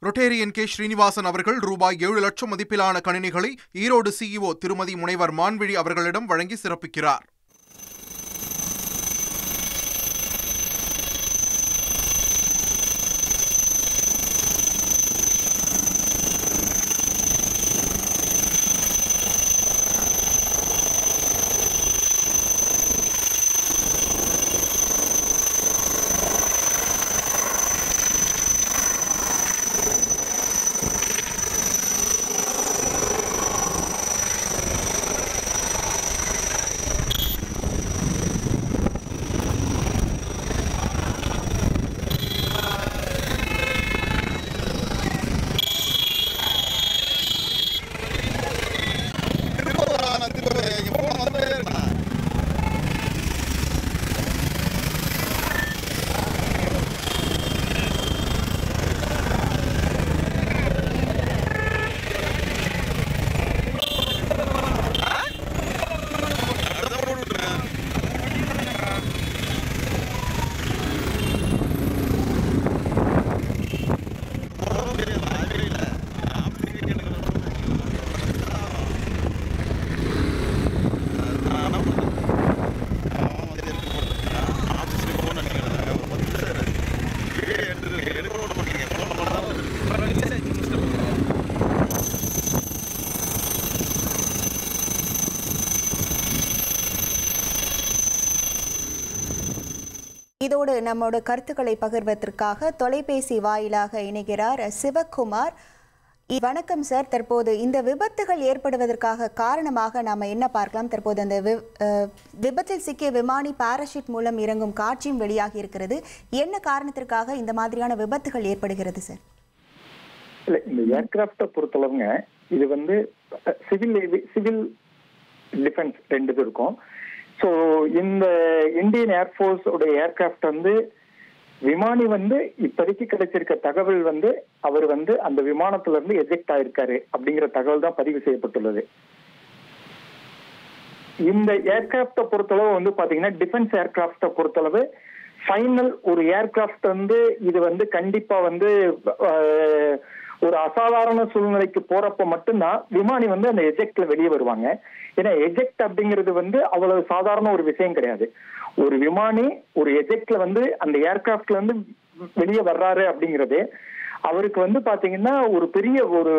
Rotarian K Srinivasan அவர்கள் ரூபாய் 7 லட்சம் மதிப்பிலான கணினிகளை ஈரோடு சிஇஓ திருமதி முனைவர் மான்விழி அவர்களிடம் வழங்கி சிறப்பிக்கிறார். இதோடு நம்மோட கருத்துக்களை பகிர்வதற்காக தொலைபேசி வாயிலாக இணைகிறார் சிவகுமார். வணக்கம் சார். தற்போது இந்த விபத்துகள் ஏற்படுவதற்காக காரணமாக நாம் என்ன பார்க்கலாம்? தற்போது அந்த விபத்தில் சிக்கிய விமானி பாராசூட் மூலம் இறங்கும் காட்சியும் வெளியாகி இருக்கிறது. என்ன காரணத்திற்காக இந்த மாதிரியான விபத்துகள் ஏற்படுகிறது சார்? இல்ல, இந்த ஏர்கிராப்டை பொறுத்தளவுங்க இது வந்து சிவில் டிஃபென்ஸ் ரெண்டு இருக்கும். ஸோ இந்த இந்தியன் ஏர்ஃபோர்ஸ் உடைய ஏர்கிராப்ட் வந்து விமானி வந்து இப்போதைக்கு கிடைச்சிருக்க தகவல் வந்து அவர் வந்து அந்த விமானத்துல இருந்து எஜெக்ட் ஆயிருக்காரு அப்படிங்கிற தகவல் தான் பதிவு செய்யப்பட்டுள்ளது. இந்த ஏர்கிராப்டை பொறுத்தளவு வந்து பாத்தீங்கன்னா டிஃபென்ஸ் ஏர்கிராப்டை பொறுத்தளவு ஃபைனல் ஒரு ஏர்கிராப்ட் வந்து இது வந்து கண்டிப்பா வந்து ஒரு அசாதாரண சூழ்நிலைக்கு போறப்ப மட்டும்தான் விமானி வந்து அந்த எஜெக்ட்ல வெளியே வருவாங்க. ஏன்னா எஜெக்ட் அப்படிங்கிறது வந்து அவ்வளவு சாதாரண ஒரு விஷயம் கிடையாது. ஒரு விமானி ஒரு எஜெக்ட்ல வந்து அந்த ஏர்கிராப்ட்ல இருந்து வெளியே வர்றாரு அப்படிங்கிறது அவருக்கு வந்து பாத்தீங்கன்னா ஒரு பெரிய ஒரு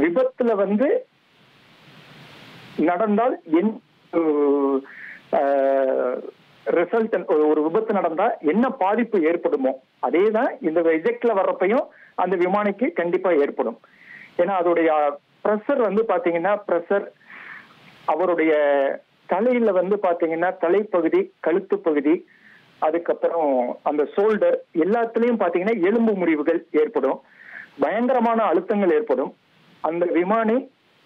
விபத்துல வந்து நடந்தால் ரிசல்ட் ஒரு விபத்து நடந்தா என்ன பாதிப்பு ஏற்படுமோ அதேதான் இந்த எஜெக்ட்ல வர்றப்பையும் அந்த விமானிக்கு கண்டிப்பா ஏற்படும். ஏன்னா அதோடைய பிரஷர் வந்து பாத்தீங்கன்னா அவருடைய தலையில வந்து பாத்தீங்கன்னா தலைப்பகுதி, கழுத்து பகுதி, அதுக்கப்புறம் அந்த ஷோல்டர் எல்லாத்துலயும் பாத்தீங்கன்னா எலும்பு முறிவுகள் ஏற்படும், பயங்கரமான அழுத்தங்கள் ஏற்படும். அந்த விமானி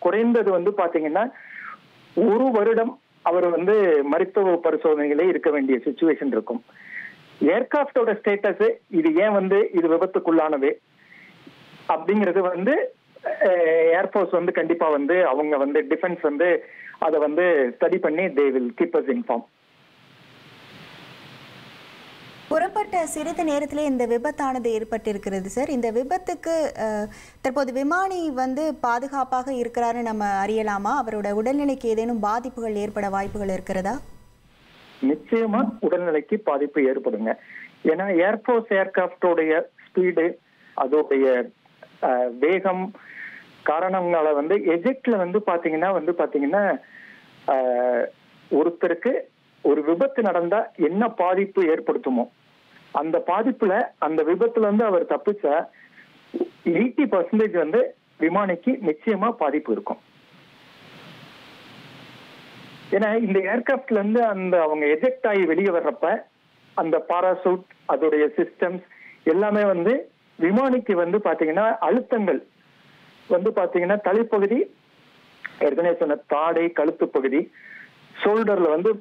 குறைந்தது வந்து பாத்தீங்கன்னா 1 வருடம் அவர் வந்து மருத்துவ பரிசோதனைகளே இருக்க வேண்டிய சிச்சுவேஷன் இருக்கும். ஏர்கிராப்டோட ஸ்டேட்டஸ் இது ஏன் வந்து இது விபத்துக்குள்ளானது அப்படிங்கிறது வந்து ஏர்ஃபோர்ஸ் வந்து கண்டிப்பா வந்து அவங்க வந்து டிஃபென்ஸ் வந்து அதை வந்து ஸ்டடி பண்ணி they will keep us informed. புறப்பட்ட சிறிது நேரத்திலே இந்த விபத்தானது ஏற்பட்டிருக்கிறது சார். இந்த விபத்துக்கு தற்போது விமானி வந்து பாதுகாப்பாக இருக்கிறாரு நம்ம அறியலாமா? அவரோட உடல்நிலைக்கு ஏதேனும் பாதிப்புகள் ஏற்பட வாய்ப்புகள் இருக்கிறதா? நிச்சயமா உடல்நிலைக்கு பாதிப்பு ஏற்படுங்க. ஏன்னா ஏர்ஃபோர்ஸ் ஏர்கிராப்டோடைய ஸ்பீடு, அதோடைய வேகம் காரணங்களை வந்து எஜெக்ட்ல வந்து பாத்தீங்கன்னா ஒருத்தருக்கு ஒரு விபத்து நடந்தா என்ன பாதிப்பு ஏற்படுத்துமோ அந்த பாதிப்புல அந்த விபத்துல இருந்து அவர் தப்பிச்சா 80% வந்து விமானிக்கு நிச்சயமா பாதிப்பு இருக்கும். ஏன்னா இந்த ஏர்கிராப்ட்ல இருந்து அந்த அவங்க எஜெக்ட் ஆகி வெளியே வர்றப்ப அந்த பாராசூட் அதோடைய சிஸ்டம்ஸ் எல்லாமே வந்து விமானிக்கு வந்து பாத்தீங்கன்னா அழுத்தங்கள் வந்து பாத்தீங்கன்னா தலைப்பகுதி, ஏற்கனவே சொன்ன தாடை, கழுத்து பகுதி, ஷோல்டர்ல வந்து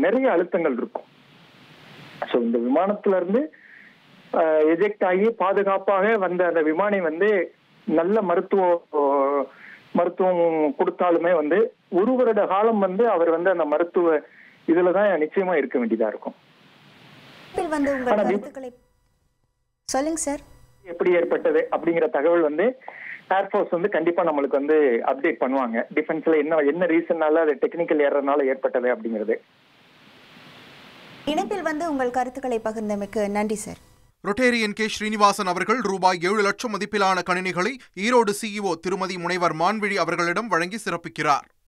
நிறைய அழுத்தங்கள் இருக்கும். ஸோ இந்த விமானத்துல இருந்து எஜெக்ட் ஆகி பாதுகாப்பாக வந்த அந்த விமானி வந்து நல்ல மருத்துவம் கொடுத்தாலுமே வந்து 1 வருட காலம் வந்து அவர் வந்து அந்த மருத்துவ இதுலதான் நிச்சயமா இருக்க வேண்டியதா இருக்கும். சொல்லுங்க சார். எப்படி ஏற்பட்டது அப்படிங்கிற தகவல் வந்து ஏர்ஃபோர்ஸ் வந்து கண்டிப்பா நம்மளுக்கு வந்து அப்டேட் பண்ணுவாங்க. டிஃபென்ஸ்ல என்ன ரீசன்னால அது டெக்னிக்கல் ஏறனால ஏற்பட்டது அப்படிங்கிறது. இணைப்பில் வந்து உங்கள் கருத்துக்களை பகிர்ந்தமைக்கு நன்றி சார். ரொட்டேரியன் கே ஸ்ரீனிவாசன் அவர்கள் ரூபாய் 7 லட்சம் மதிப்பிலான கணினிகளை ஈரோடு சிஇஓ திருமதி முனைவர் மான்விழி அவர்களிடம் வழங்கி சிறப்பிக்கிறார்.